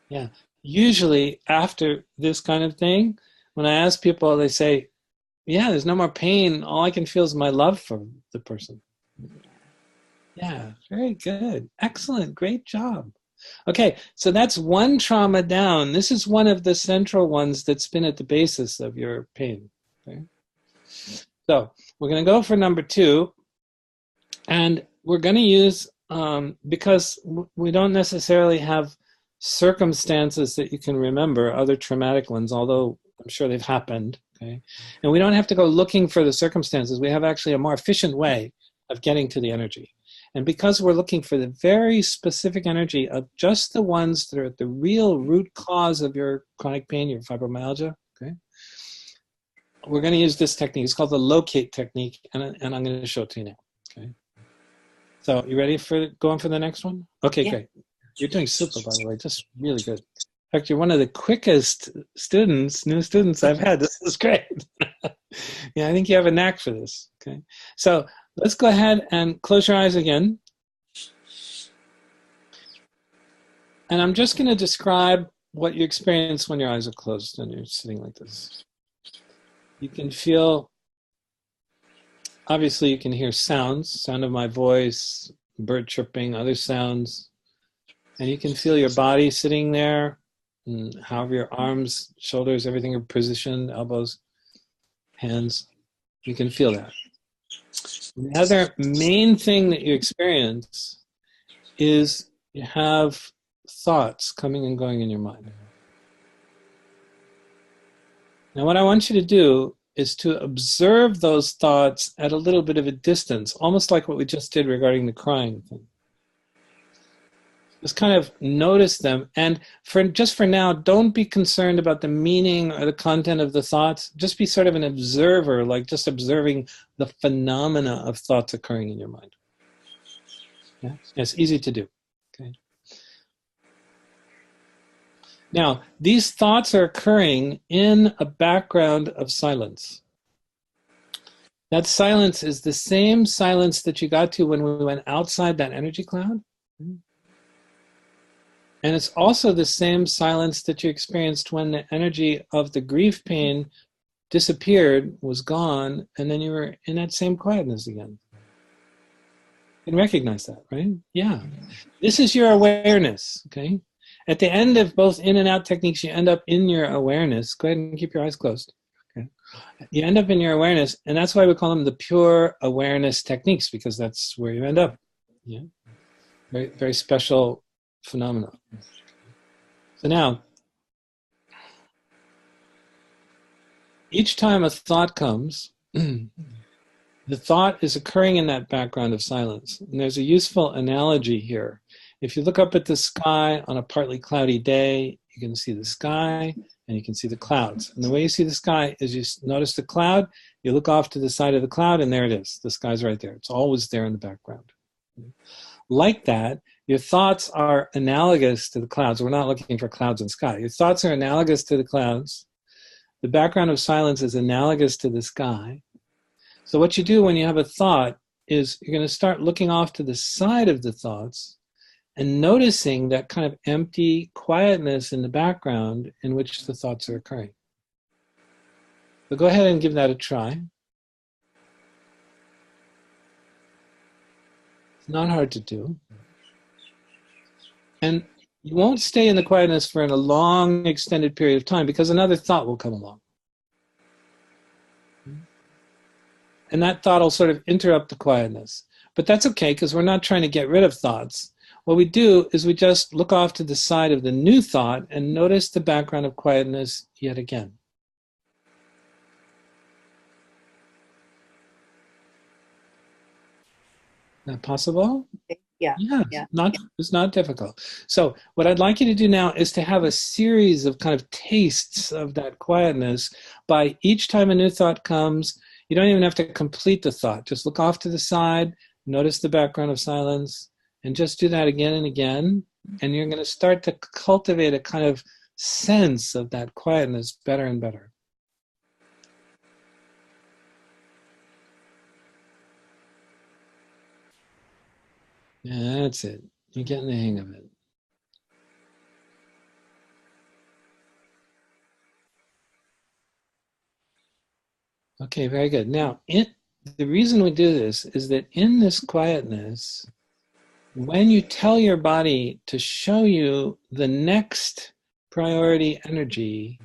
Yeah. Usually after this kind of thing, when I ask people, they say, yeah, there's no more pain. All I can feel is my love for the person. Yeah, very good. Excellent. Great job. Okay, so that's one trauma down. This is one of the central ones that's been at the basis of your pain. Okay? So we're going to go for number 2. And we're going to use, because we don't necessarily have circumstances that you can remember, other traumatic ones, although I'm sure they've happened. Okay? And we don't have to go looking for the circumstances. We have actually a more efficient way of getting to the energy. And because we're looking for the very specific energy of just the ones that are at the real root cause of your chronic pain, your fibromyalgia, okay, we're going to use this technique. It's called the locate technique, and I'm going to show it to you now. Okay. So you ready for going for the next one? Okay, Yeah. great. You're doing super, by the way. Just really good. In fact, you're one of the quickest students, new students I've had. This is great. Yeah, I think you have a knack for this. Okay. So let's go ahead and close your eyes again. And I'm just going to describe what you experience when your eyes are closed and you're sitting like this. You can feel, obviously you can hear sounds, sound of my voice, bird chirping, other sounds. And you can feel your body sitting there, and however your arms, shoulders, everything are positioned, elbows, hands. You can feel that. The other main thing that you experience is you have thoughts coming and going in your mind. Now, what I want you to do is to observe those thoughts at a little bit of a distance, almost like what we just did regarding the crying thing. Just kind of notice them, and just for now, don't be concerned about the meaning or the content of the thoughts. Just be sort of an observer, like just observing the phenomena of thoughts occurring in your mind. Yeah? It's easy to do. Okay. Now, these thoughts are occurring in a background of silence. That silence is the same silence that you got to when we went outside that energy cloud. And it's also the same silence that you experienced when the energy of the grief pain disappeared, was gone, and then you were in that same quietness again. You can recognize that, right? Yeah. This is your awareness, okay? At the end of both in and out techniques, you end up in your awareness. Go ahead and keep your eyes closed. Okay. You end up in your awareness, and that's why we call them the pure awareness techniques, because that's where you end up. Yeah. Very, very special phenomena. So now, each time a thought comes, the thought is occurring in that background of silence. And there's a useful analogy here. If you look up at the sky on a partly cloudy day, you can see the sky and you can see the clouds. And the way you see the sky is you notice the cloud, you look off to the side of the cloud, and there it is. The sky's right there. It's always there in the background. Like that, your thoughts are analogous to the clouds. We're not looking for clouds in the sky. Your thoughts are analogous to the clouds. The background of silence is analogous to the sky. So what you do when you have a thought is you're going to start looking off to the side of the thoughts and noticing that kind of empty quietness in the background in which the thoughts are occurring. So go ahead and give that a try. It's not hard to do. And you won't stay in the quietness for a long, extended period of time because another thought will come along. And that thought will sort of interrupt the quietness. But that's okay because we're not trying to get rid of thoughts. What we do is we just look off to the side of the new thought and notice the background of quietness yet again. Is that possible? Yeah. Yeah. It's not difficult. So what I'd like you to do now is to have a series of kind of tastes of that quietness. By each time a new thought comes, you don't even have to complete the thought. Just look off to the side, notice the background of silence, and just do that again and again. And you're going to start to cultivate a kind of sense of that quietness better and better. Yeah, that's it. You're getting the hang of it. Okay, very good. Now, the reason we do this is that in this quietness, when you tell your body to show you the next priority energy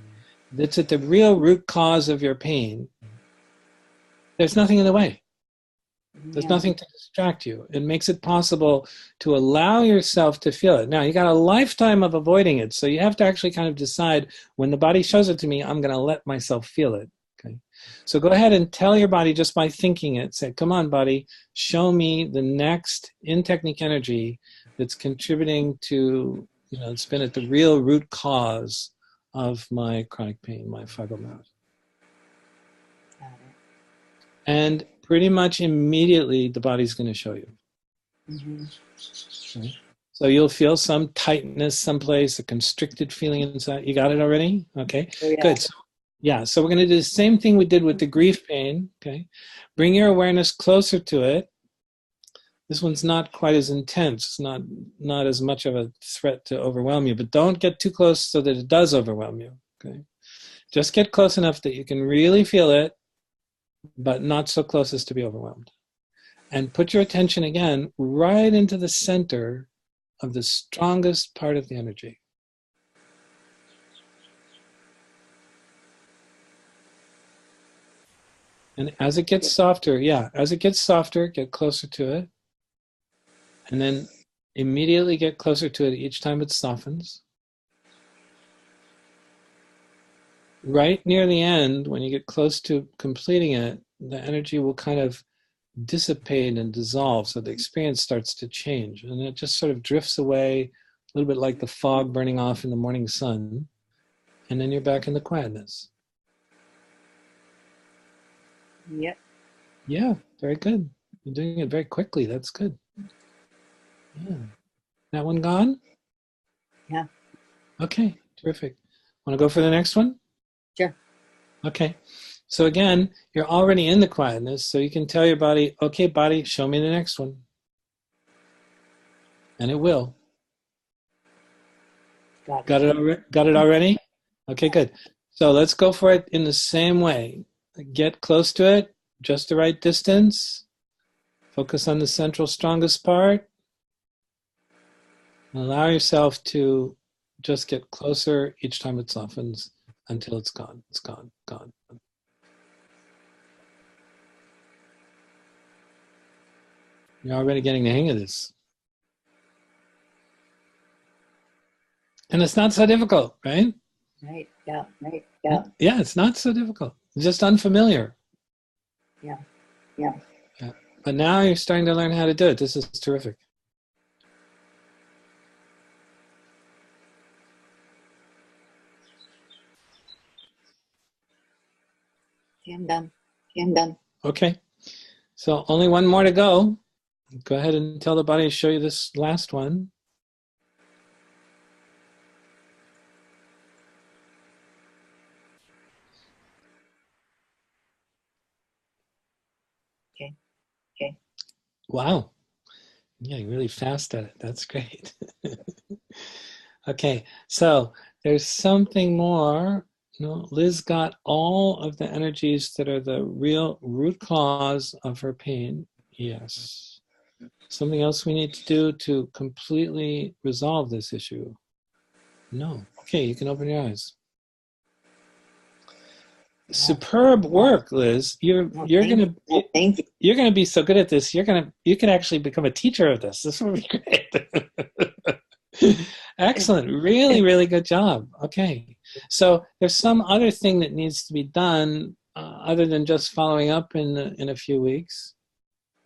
that's at the real root cause of your pain, there's nothing in the way. There's nothing to distract you. It makes it possible to allow yourself to feel it. Now, you got a lifetime of avoiding it, so you have to actually kind of decide, when the body shows it to me, I'm going to let myself feel it. Okay. So go ahead and tell your body just by thinking it. Say, come on, body, show me the next in-technique energy that's contributing to, it's been at the real root cause of my chronic pain, my fibromyalgia. And pretty much immediately, the body's going to show you. Mm-hmm. Okay. So you'll feel some tightness someplace, a constricted feeling inside. You got it already? Okay, Oh, yeah. good. So, yeah, so we're going to do the same thing we did with the grief pain. Okay, bring your awareness closer to it. This one's not quite as intense. It's not as much of a threat to overwhelm you, but don't get too close so that it does overwhelm you. Okay, just get close enough that you can really feel it, but not so close as to be overwhelmed. And put your attention again right into the center of the strongest part of the energy. And as it gets softer, get closer to it. And then immediately get closer to it each time it softens. Right near the end, when you get close to completing it, the energy will kind of dissipate and dissolve, so the experience starts to change. And it just sort of drifts away, a little bit like the fog burning off in the morning sun. And then you're back in the quietness. Yep. Yeah, very good. You're doing it very quickly. That's good. Yeah. That one gone? Yeah. Okay, terrific. Want to go for the next one? Sure. Okay. So again, you're already in the quietness, so you can tell your body, okay, body, show me the next one. And it will. Got it already? Okay, good. So let's go for it in the same way. Get close to it, just the right distance. Focus on the central strongest part. Allow yourself to just get closer each time it softens until it's gone. It's gone, gone. You're already getting the hang of this. And it's not so difficult, right? Right, yeah, right, yeah. Yeah, it's not so difficult. It's just unfamiliar. Yeah. But now you're starting to learn how to do it. This is terrific. Okay, I'm done. Okay. So only one more to go. Go ahead and tell the body to show you this last one. Okay. Wow. Yeah, you're really fast at it. That's great. Okay, so there's something more. No, Liz got all of the energies that are the real root cause of her pain. Yes. Something else we need to do to completely resolve this issue? No. Okay, you can open your eyes. Superb work, Liz. You're gonna thank you. You're gonna be so good at this. You can actually become a teacher of this. This would be great. Excellent. Really, really good job. Okay. So there's some other thing that needs to be done other than just following up in a few weeks.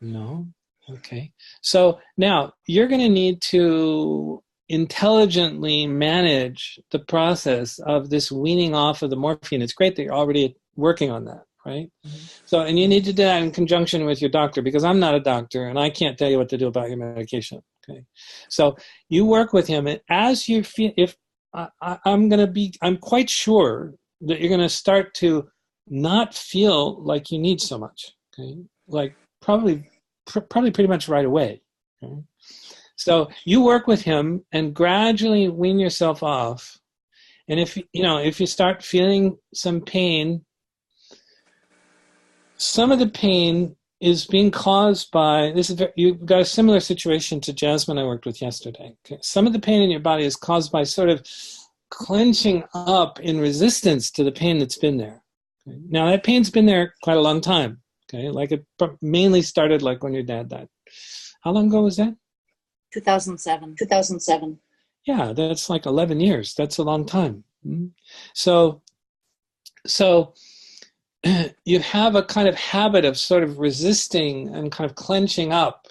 No. Okay. So now you're going to need to intelligently manage the process of this weaning off of the morphine. It's great that you're already working on that, right? Mm-hmm. So, and you need to do that in conjunction with your doctor, because I'm not a doctor and I can't tell you what to do about your medication. Okay. So you work with him, and as you feel, I'm quite sure that you're going to start to not feel like you need so much. Okay. Like probably pretty much right away. Okay? So you work with him and gradually wean yourself off. And if you start feeling some pain, some of the pain is being caused by you've got a similar situation to Jasmine I worked with yesterday. Okay? Some of the pain in your body is caused by sort of clenching up in resistance to the pain that's been there. Okay? Now that pain's been there quite a long time. Okay, like it mainly started like when your dad died. How long ago was that? 2007. Yeah, that's like 11 years. That's a long time. So you have a kind of habit of sort of resisting and kind of clenching up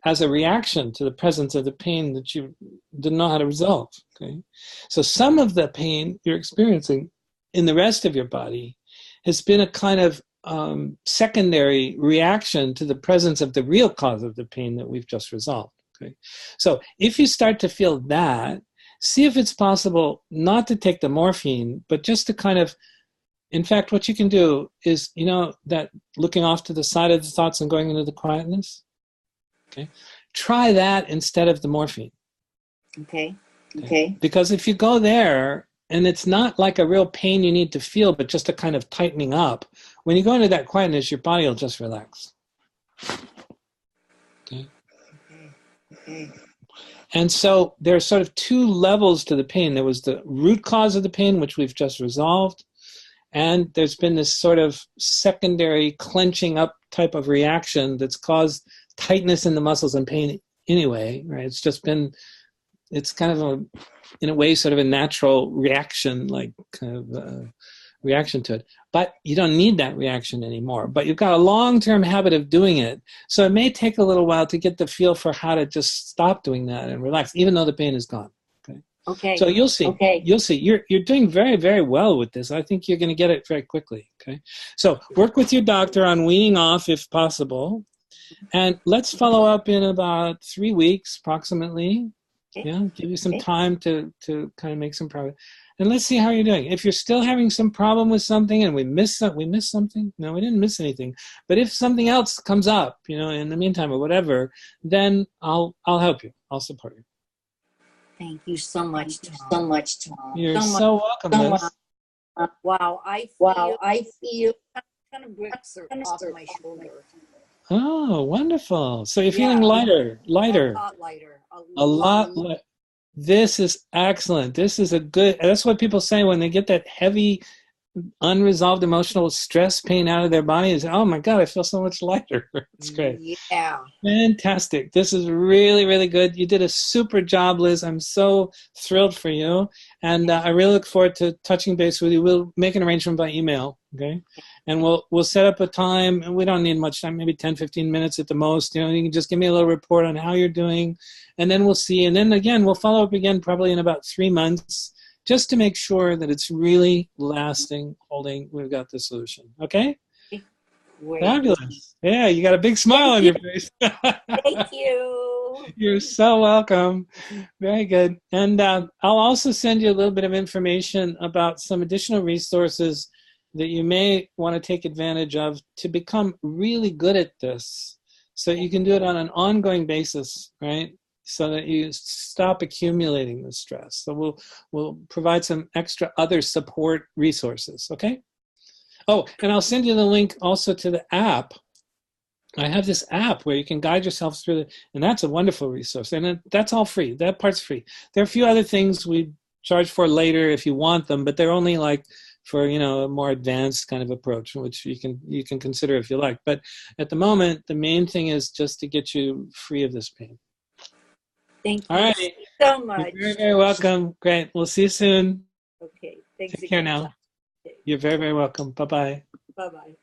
as a reaction to the presence of the pain that you didn't know how to resolve. Okay, so some of the pain you're experiencing in the rest of your body has been a kind of secondary reaction to the presence of the real cause of the pain that we've just resolved. Okay, so if you start to feel that, see if it's possible not to take the morphine, but just to kind of, in fact, what you can do is, you know, that looking off to the side of the thoughts and going into the quietness. Okay, try that instead of the morphine. Okay. Because if you go there, and it's not like a real pain you need to feel, but just a kind of tightening up, when you go into that quietness, your body will just relax. Okay. And so there are sort of two levels to the pain. There was the root cause of the pain, which we've just resolved. And there's been this sort of secondary clenching up type of reaction that's caused tightness in the muscles and pain anyway, right? It's just been, it's kind of a, in a way, sort of a natural reaction, like kind of reaction to it. But you don't need that reaction anymore. But you've got a long-term habit of doing it. So it may take a little while to get the feel for how to just stop doing that and relax, even though the pain is gone. Okay. So you'll see. Okay. You'll see. You're doing very, very well with this. I think you're going to get it very quickly. Okay. So work with your doctor on weaning off if possible, and let's follow up in about 3 weeks, approximately. Okay. Yeah, give you some time to kind of make some progress, and let's see how you're doing. If you're still having some problem with something, and we missed something. No, we didn't miss anything. But if something else comes up, you know, in the meantime or whatever, then I'll help you. I'll support you. Thank you so much, Tom. You're so welcome, Liz. Wow, I feel kind of bricks are off my shoulder. Oh, wonderful. So you're feeling lighter. A lot lighter. A lot lighter. This is excellent. This is a good, that's what people say when they get that heavy, unresolved emotional stress pain out of their body is, oh my God, I feel so much lighter. It's great. Yeah. Fantastic. This is really, really good. You did a super job, Liz. I'm so thrilled for you. And I really look forward to touching base with you. We'll make an arrangement by email, okay? And we'll set up a time, and we don't need much time, maybe 10, 15 minutes at the most. You know, you can just give me a little report on how you're doing, and then we'll see. And then again, we'll follow up again probably in about 3 months, just to make sure that it's really lasting, holding. We've got the solution. Okay? Great. Fabulous. Yeah, you got a big smile on your face. Thank you. You're so welcome. Very good. And I'll also send you a little bit of information about some additional resources that you may want to take advantage of to become really good at this, so you can do it on an ongoing basis, right? So that you stop accumulating the stress. So we'll provide some extra other support resources, okay? Oh, and I'll send you the link also to the app. I have this app where you can guide yourself through it, and that's a wonderful resource. And that's all free. That part's free. There are a few other things we charge for later if you want them, but they're only like for, you know, a more advanced kind of approach, which you can consider if you like. But at the moment, the main thing is just to get you free of this pain. Thank you all right. so much. You're very, very welcome. Great. We'll see you soon. Okay. Thanks. Take care now. You're very, very welcome. Bye-bye. Bye-bye.